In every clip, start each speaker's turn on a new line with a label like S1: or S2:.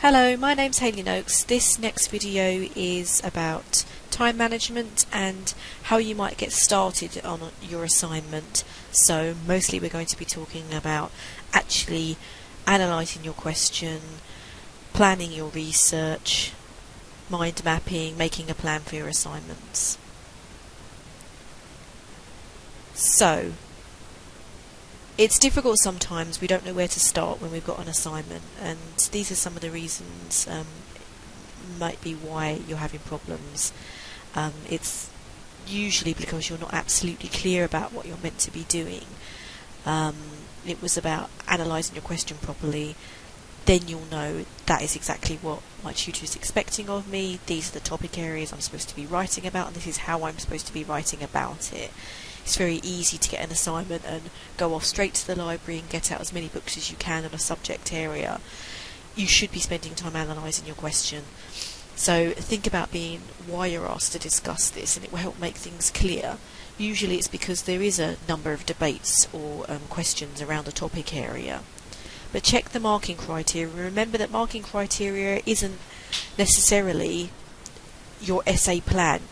S1: Hello, my name's Hayley Noakes. This next video is about time management and how you might get started on your assignment. So mostly we're going to be talking about actually analysing your question, planning your research, mind mapping, making a plan for your assignments. So it's difficult sometimes. We don't know where to start when we've got an assignment, and these are some of the reasons might be why you're having problems. It's usually because you're not absolutely clear about what you're meant to be doing. It was about analysing your question properly. Then you'll know that is exactly what my tutor is expecting of me. These are the topic areas I'm supposed to be writing about, and this is how I'm supposed to be writing about it. It's very easy to get an assignment and go off straight to the library and get out as many books as you can on a subject area. You should be spending time analysing your question. So think about why you're asked to discuss this, and it will help make things clear. Usually it's because there is a number of debates or questions around a topic area. But check the marking criteria. Remember that marking criteria isn't necessarily your essay plan.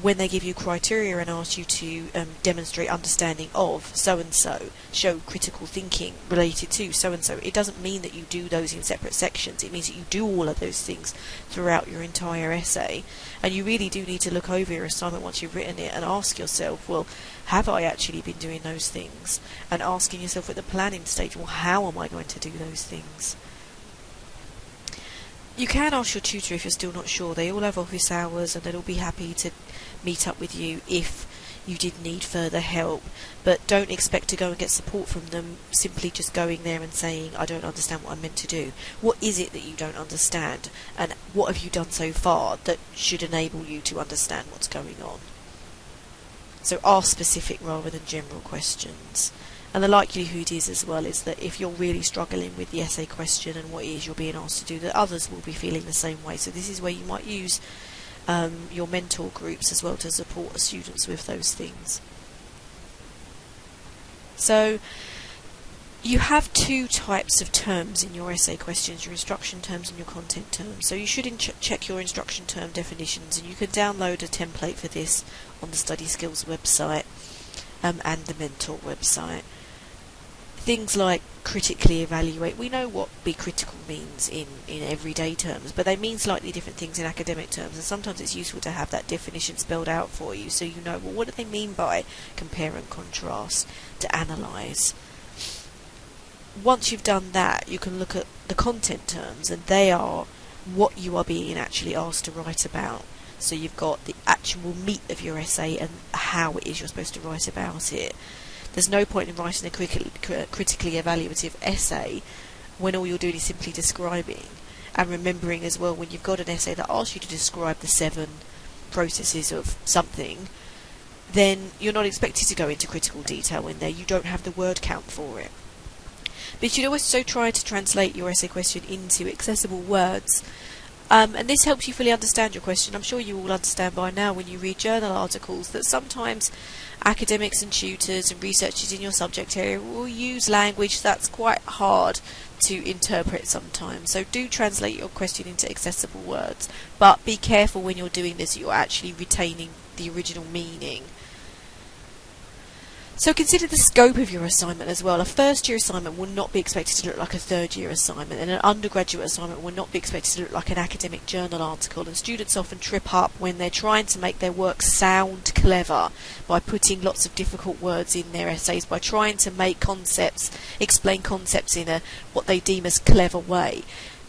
S1: When they give you criteria and ask you to demonstrate understanding of so-and-so, show critical thinking related to so-and-so, it doesn't mean that you do those in separate sections. It means that you do all of those things throughout your entire essay. And you really do need to look over your assignment once you've written it and ask yourself, well, have I actually been doing those things? And asking yourself at the planning stage, well, how am I going to do those things? You can ask your tutor if you're still not sure. They all have office hours and they'll all be happy to meet up with you if you did need further help. But don't expect to go and get support from them simply just going there and saying, I don't understand what I'm meant to do. What is it that you don't understand? And what have you done so far that should enable you to understand what's going on? So ask specific rather than general questions. And the likelihood is as well is that if you're really struggling with the essay question and what it is you're being asked to do, that others will be feeling the same way. So this is where you might use your mentor groups as well to support students with those things. So you have two types of terms in your essay questions, your instruction terms and your content terms. So you should check your instruction term definitions, and you can download a template for this on the Study Skills website and the Mentor website. Things like critically evaluate, we know what be critical means in everyday terms, but they mean slightly different things in academic terms, and sometimes it's useful to have that definition spelled out for you so you know, well, what do they mean by compare and contrast, to analyse. Once you've done that, you can look at the content terms, and they are what you are being actually asked to write about. So you've got the actual meat of your essay and how it is you're supposed to write about it. There's no point in writing a critically evaluative essay when all you're doing is simply describing. And remembering as well, when you've got an essay that asks you to describe the 7 processes of something, then you're not expected to go into critical detail in there. You don't have the word count for it. But you should also try to translate your essay question into accessible words. And this helps you fully understand your question. I'm sure you all understand by now when you read journal articles that sometimes academics and tutors and researchers in your subject area will use language that's quite hard to interpret sometimes. So do translate your question into accessible words, but be careful when you're doing this, you're actually retaining the original meaning. So consider the scope of your assignment as well. A first year assignment will not be expected to look like a third year assignment, and an undergraduate assignment will not be expected to look like an academic journal article, and students often trip up when they're trying to make their work sound clever by putting lots of difficult words in their essays, by trying to make explain concepts in what they deem as clever way.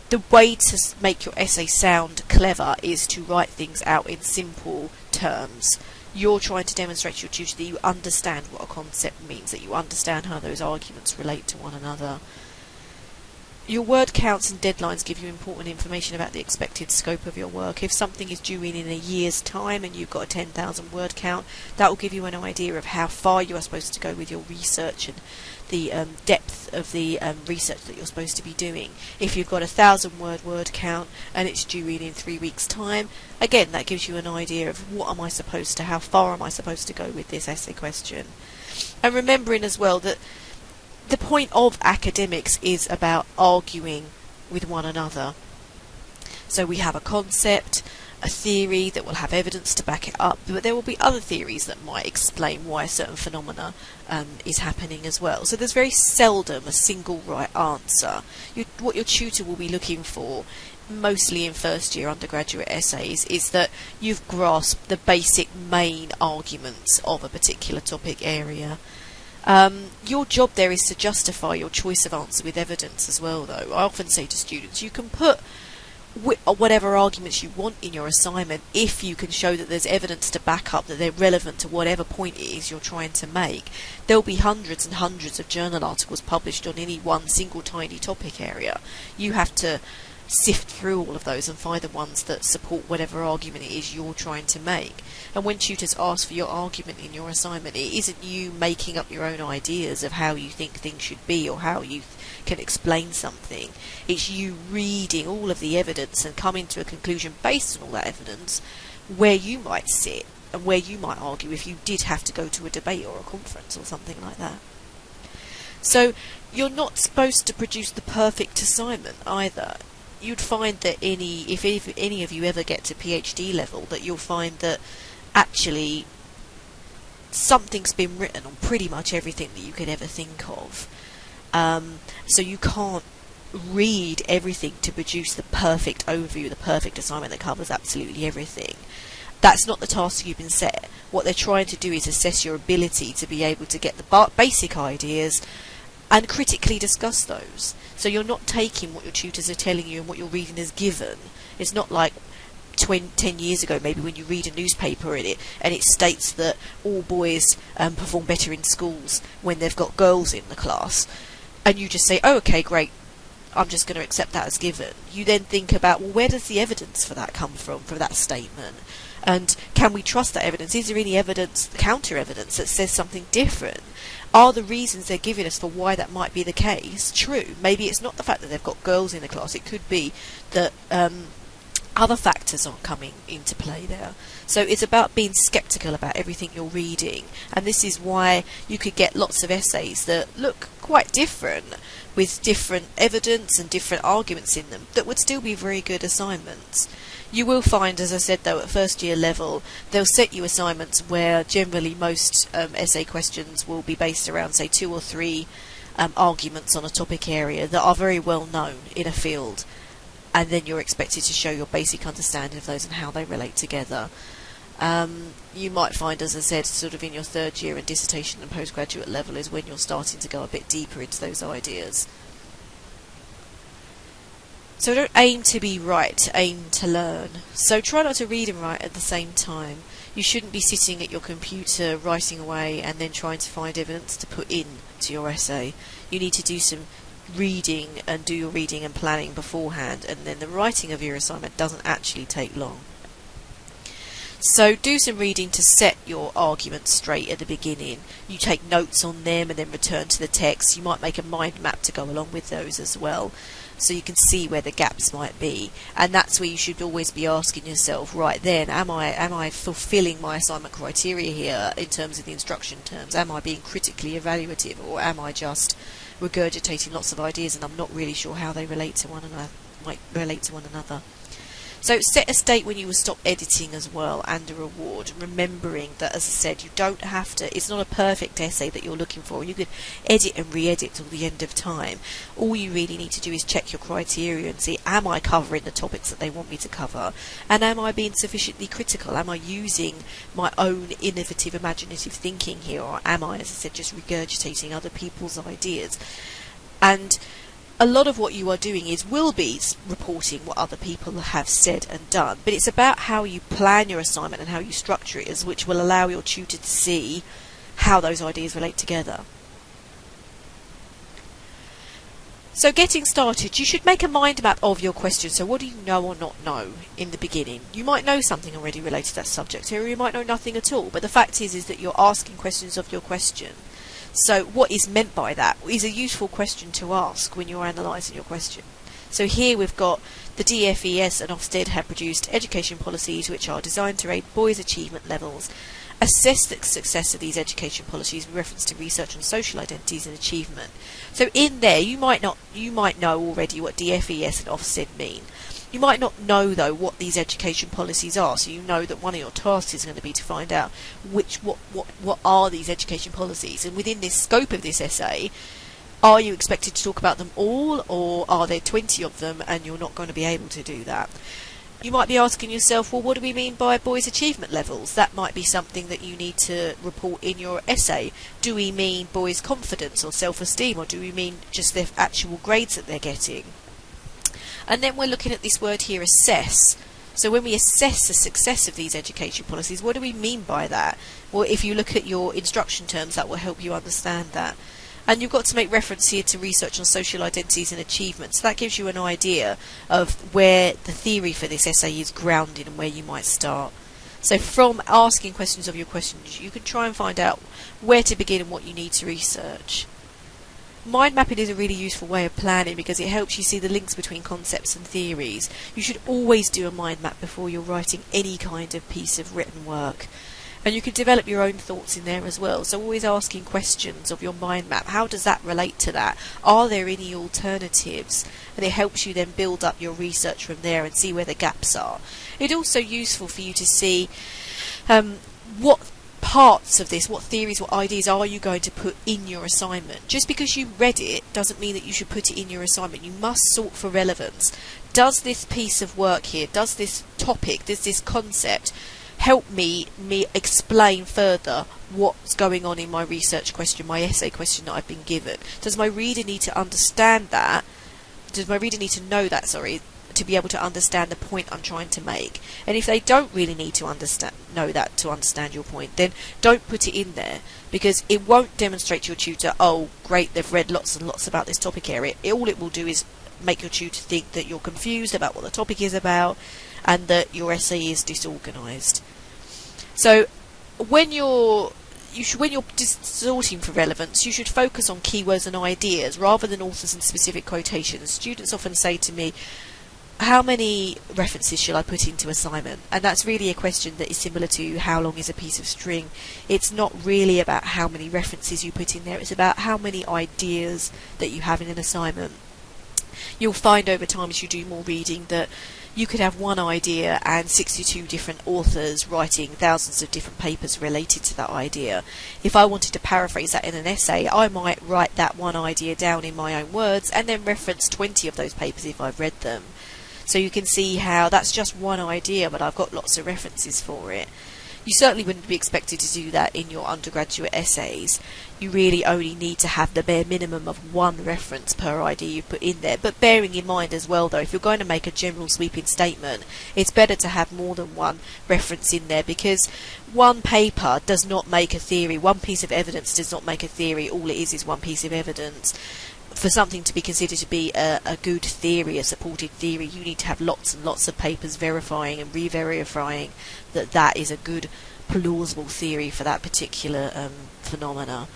S1: The way to make your essay sound clever is to write things out in simple terms. You're trying to demonstrate to your tutor that you understand what a concept means, that you understand how those arguments relate to one another. Your word counts and deadlines give you important information about the expected scope of your work. If something is due in a year's time and you've got a 10,000 word count, that will give you an idea of how far you are supposed to go with your research and the depth of the research that you're supposed to be doing. If you've got a 1,000 word count and it's due in 3 weeks' time, again, that gives you an idea of how far am I supposed to go with this essay question. And remembering as well that the point of academics is about arguing with one another. So we have a concept, a theory that will have evidence to back it up, but there will be other theories that might explain why a certain phenomena is happening as well. So there's very seldom a single right answer. What your tutor will be looking for, mostly in first year undergraduate essays, is that you've grasped the basic main arguments of a particular topic area. Your job there is to justify your choice of answer with evidence as well, though. I often say to students, you can put whatever arguments you want in your assignment if you can show that there's evidence to back up that they're relevant to whatever point it is you're trying to make. There'll be hundreds and hundreds of journal articles published on any one single tiny topic area. You have to sift through all of those and find the ones that support whatever argument it is you're trying to make. And when tutors ask for your argument in your assignment, it isn't you making up your own ideas of how you think things should be or how you can explain something. It's you reading all of the evidence and coming to a conclusion based on all that evidence where you might sit and where you might argue if you did have to go to a debate or a conference or something like that. So you're not supposed to produce the perfect assignment either. You'd find that if any of you ever get to PhD level, that you'll find that actually something's been written on pretty much everything that you could ever think of. So you can't read everything to produce the perfect overview, the perfect assignment that covers absolutely everything. That's not the task you've been set. What they're trying to do is assess your ability to be able to get the basic ideas and critically discuss those. So you're not taking what your tutors are telling you and what you're reading as given. It's not like 10 years ago maybe when you read a newspaper and it states that all boys perform better in schools when they've got girls in the class, and you just say, oh, okay, great, I'm just going to accept that as given. You then think about, well, where does the evidence for that come from, for that statement? And can we trust that evidence? Is there any evidence, counter evidence, that says something different? Are the reasons they're giving us for why that might be the case true? Maybe it's not the fact that they've got girls in the class. It could be that other factors aren't coming into play there. So it's about being sceptical about everything you're reading, and this is why you could get lots of essays that look quite different, with different evidence and different arguments in them, that would still be very good assignments. You will find, as I said though, at first year level, they'll set you assignments where generally most essay questions will be based around, say, 2 or 3 arguments on a topic area that are very well known in a field, and then you're expected to show your basic understanding of those and how they relate together. You might find, as I said, sort of in your third year and dissertation and postgraduate level is when you're starting to go a bit deeper into those ideas. So don't aim to be right, aim to learn. So try not to read and write at the same time. You shouldn't be sitting at your computer writing away and then trying to find evidence to put in to your essay. You need to do some reading and do your reading and planning beforehand, and then the writing of your assignment doesn't actually take long. So do some reading to set your arguments straight at the beginning. You take notes on them and then return to the text. You might make a mind map to go along with those as well, so you can see where the gaps might be. And that's where you should always be asking yourself, right then, am I fulfilling my assignment criteria here in terms of the instruction terms? Am I being critically evaluative, or am I just regurgitating lots of ideas and I'm not really sure how they relate to one another? So set a date when you will stop editing as well, and a reward, remembering that, as I said, you don't have to, it's not a perfect essay that you're looking for. You could edit and re-edit till the end of time. All you really need to do is check your criteria and see, am I covering the topics that they want me to cover? And am I being sufficiently critical? Am I using my own innovative, imaginative thinking here? Or am I, as I said, just regurgitating other people's ideas? And a lot of what you are doing will be reporting what other people have said and done, but it's about how you plan your assignment and how you structure it, which will allow your tutor to see how those ideas relate together. So getting started, you should make a mind map of your question. So what do you know or not know in the beginning? You might know something already related to that subject area, or you might know nothing at all, but the fact is that you're asking questions of your question. So what is meant by that is a useful question to ask when you're analysing your question. So here we've got the DFES and Ofsted have produced education policies which are designed to rate boys' achievement levels, assess the success of these education policies with reference to research on social identities and achievement. So in there you might know already what DFES and Ofsted mean. You might not know, though, what these education policies are, so you know that one of your tasks is going to be to find out what are these education policies, and within this scope of this essay, are you expected to talk about them all, or are there 20 of them and you're not going to be able to do that? You might be asking yourself, well, what do we mean by boys' achievement levels? That might be something that you need to report in your essay. Do we mean boys' confidence or self-esteem, or do we mean just their actual grades that they're getting? And then we're looking at this word here, assess. So when we assess the success of these education policies, what do we mean by that? Well, if you look at your instruction terms, that will help you understand that. And you've got to make reference here to research on social identities and achievements. That gives you an idea of where the theory for this essay is grounded and where you might start. So from asking questions of your questions, you can try and find out where to begin and what you need to research. Mind mapping is a really useful way of planning because it helps you see the links between concepts and theories. You should always do a mind map before you're writing any kind of piece of written work. And you can develop your own thoughts in there as well. So always asking questions of your mind map. How does that relate to that? Are there any alternatives? And it helps you then build up your research from there and see where the gaps are. It's also useful for you to see what parts of this, what theories, what ideas are you going to put in your assignment. Just because you read it doesn't mean that you should put it in your assignment. You must sort for relevance. Does this piece of work here, does this topic, does this concept help me explain further what's going on in my research question, my essay question that I've been given? Does my reader need to understand that? Does my reader need to know that, to be able to understand the point I'm trying to make? And if they don't really need to know that to understand your point, then don't put it in there, because it won't demonstrate to your tutor, oh great, they've read lots and lots about this topic area. All it will do is make your tutor think that you're confused about what the topic is about and that your essay is disorganised. So when you're sorting for relevance, you should focus on keywords and ideas rather than authors and specific quotations. Students often say to me, how many references shall I put into assignment? And that's really a question that is similar to how long is a piece of string. It's not really about how many references you put in there, it's about how many ideas that you have in an assignment. You'll find over time as you do more reading that you could have one idea and 62 different authors writing thousands of different papers related to that idea. If I wanted to paraphrase that in an essay, I might write that one idea down in my own words and then reference 20 of those papers if I've read them. So you can see how that's just one idea, but I've got lots of references for it. You certainly wouldn't be expected to do that in your undergraduate essays. You really only need to have the bare minimum of one reference per idea you put in there. But bearing in mind as well, though, if you're going to make a general sweeping statement, it's better to have more than one reference in there, because one paper does not make a theory. One piece of evidence does not make a theory. All it is one piece of evidence. For something to be considered to be a good theory, a supported theory, you need to have lots and lots of papers verifying and re-verifying that that is a good, plausible theory for that particular phenomena.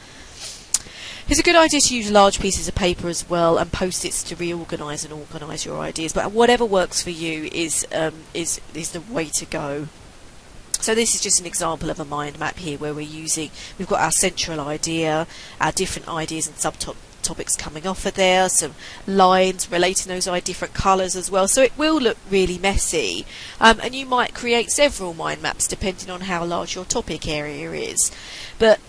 S1: It's a good idea to use large pieces of paper as well and post-its to reorganise and organise your ideas, but whatever works for you is the way to go. So this is just an example of a mind map here where we've got our central idea, our different ideas and subtopics coming off of there, some lines relating those different colours as well, so it will look really messy, and you might create several mind maps depending on how large your topic area is. But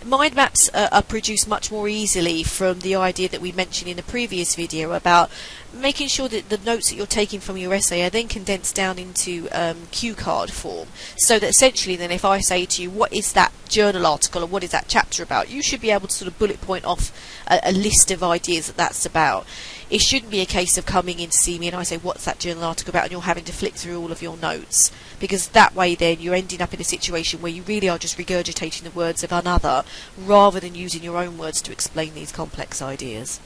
S1: mind maps are produced much more easily from the idea that we mentioned in the previous video about making sure that the notes that you're taking from your essay are then condensed down into cue card form, so that essentially then if I say to you, what is that journal article or what is that chapter about, you should be able to sort of bullet point off a list of ideas that that's about. It shouldn't be a case of coming in to see me and I say, what's that journal article about, and you're having to flick through all of your notes, because that way then you're ending up in a situation where you really are just regurgitating the words of another rather than using your own words to explain these complex ideas.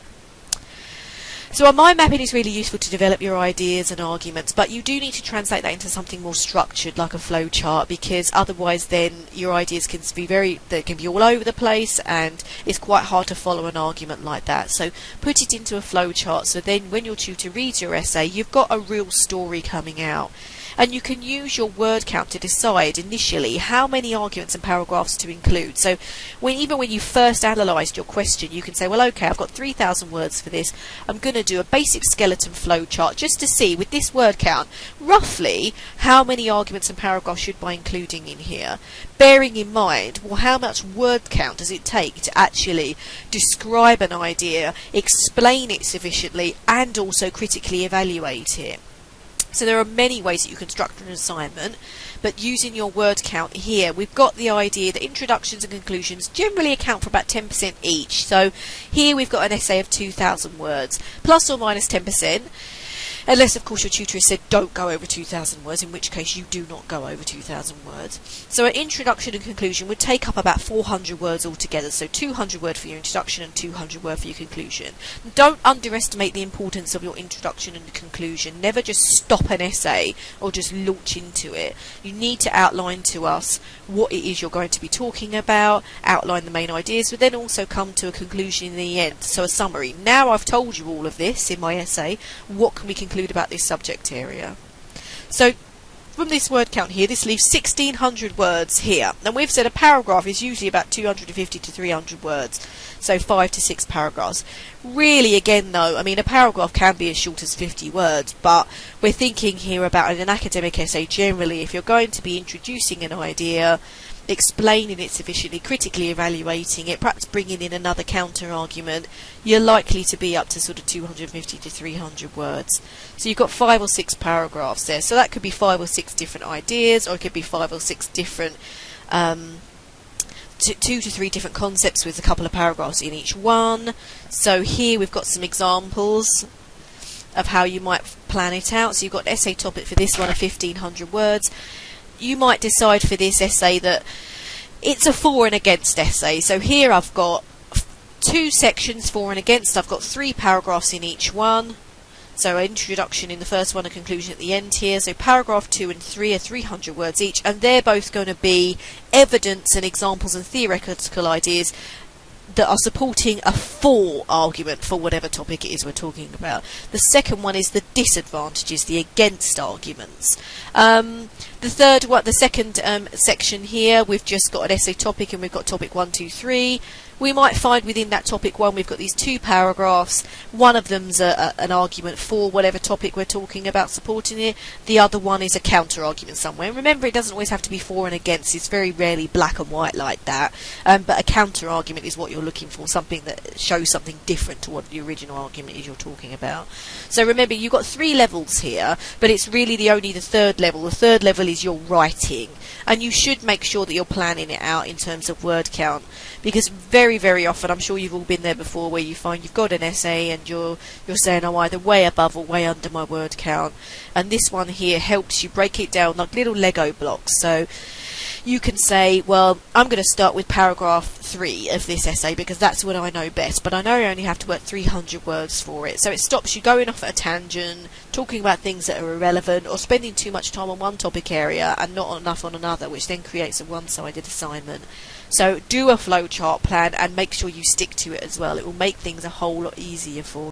S1: So mind mapping is really useful to develop your ideas and arguments, but you do need to translate that into something more structured, like a flow chart, because otherwise then your ideas can be all over the place and it's quite hard to follow an argument like that. So put it into a flow chart, so then when your tutor reads your essay, you've got a real story coming out. and you can use your word count to decide initially how many arguments and paragraphs to include. So even when you first analysed your question, you can say, well, okay, I've got 3,000 words for this. I'm going to do a basic skeleton flow chart just to see, with this word count, roughly how many arguments and paragraphs should I be including in here, bearing in mind, well, how much word count does it take to actually describe an idea, explain it sufficiently, and also critically evaluate it. So there are many ways that you can structure an assignment, but using your word count here, we've got the idea that introductions and conclusions generally account for about 10% each. So here we've got an essay of 2,000 words, plus or minus 10%. Unless, of course, your tutor has said don't go over 2,000 words, in which case you do not go over 2,000 words. So an introduction and conclusion would take up about 400 words altogether. So 200 words for your introduction and 200 words for your conclusion. Don't underestimate the importance of your introduction and conclusion. Never just stop an essay or just launch into it. You need to outline to us what it is you're going to be talking about, outline the main ideas, but then also come to a conclusion in the end. So a summary. Now I've told you all of this in my essay, what can we conclude about this subject area? So from this word count here, this leaves 1,600 words here, and we've said a paragraph is usually about 250 to 300 words, so 5 to 6 paragraphs. Really, again though, I mean, a paragraph can be as short as 50 words, but we're thinking here about an academic essay generally. If you're going to be introducing an idea, explaining it sufficiently, critically evaluating it, perhaps bringing in another counter argument, you're likely to be up to sort of 250 to 300 words. So you've got 5 or 6 paragraphs there. So that could be 5 or 6 different ideas, or it could be 5 or 6 different 2 to 3 different concepts with a couple of paragraphs in each one. So here we've got some examples of how you might plan it out. So you've got an essay topic for this one of 1,500 words. You might decide for this essay that it's a for and against essay. So here I've got 2 sections, for and against. I've got 3 paragraphs in each one. So an introduction in the first one, a conclusion at the end here. So paragraph 2 and 3 are 300 words each, and they're both going to be evidence and examples and theoretical ideas that are supporting a for argument for whatever topic it is we're talking about. The second one is the disadvantages, the against arguments. The second section here, we've just got an essay topic and we've got topic 1, 2, 3. We might find within that topic 1 we've got these 2 paragraphs. One of them's an argument for whatever topic we're talking about supporting it. The other one is a counter argument somewhere. And remember, it doesn't always have to be for and against. It's very rarely black and white like that. But a counter argument is what you're looking for, something that shows something different to what the original argument is you're talking about. So remember, you've got 3 levels here, but it's really only the 3rd level. The 3rd level is your writing, and you should make sure that you're planning it out in terms of word count, because very often, I'm sure you've all been there before, where you find you've got an essay and you're saying, I'm either way above or way under my word count, and this one here helps you break it down like little Lego blocks. So you can say, well, I'm going to start with paragraph 3 of this essay because that's what I know best, but I know I only have to work 300 words for it. So it stops you going off at a tangent, talking about things that are irrelevant, or spending too much time on one topic area and not enough on another, which then creates a one-sided assignment. So do a flowchart plan and make sure you stick to it as well. It will make things a whole lot easier for you.